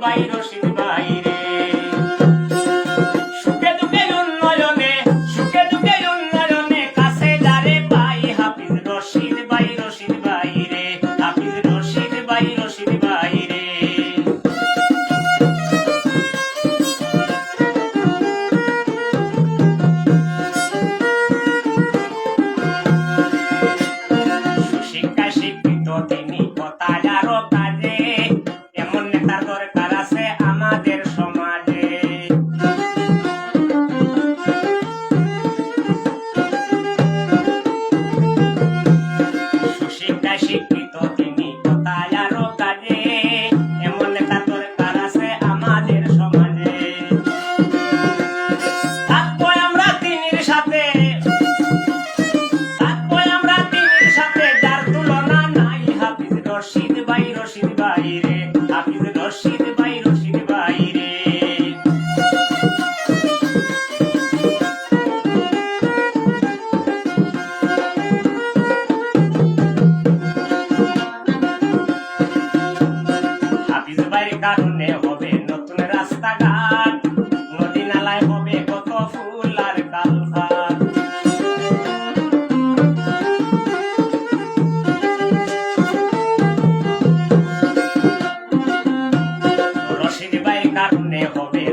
ভাই রশিদ ভাই রে। সুখে দুঃখে উন্নয়নে, সুখে দুঃখে উন্নয়নে কাছে যারে পাই হাফিজ রশিদ ভাই রশিদ ভাই রে, হাফিজ রশিদ ভাই রশিদ ভাই রে। সুশিক্ষায় শিক্ষিত তিনি কথায় আরো কাজে, এমন নেতার দরকার আছে আমাদের সমাজে। সুশিক্ষায় শিক্ষিত তিনি কথায় আরো কাজে, এমন নেতার দরকার আছে আমাদের সমাজে। থাকবো আমরা তিনির সাথে, থাকবো আমরা তিনির সাথে, যার তুলনা নাই হাফিজ রশিদ ভাই রশিদ ভাই রে, হাফিজ রশিদ ভাই রশিদ ভাই রে। হাফিজ ভাইয়ের কারণে হবে নতুন রাস্তাঘাট, নদী নালায় হবে কত ফুল আর কালভার্ট। রশিদ ভাইয়ের কারণে হবে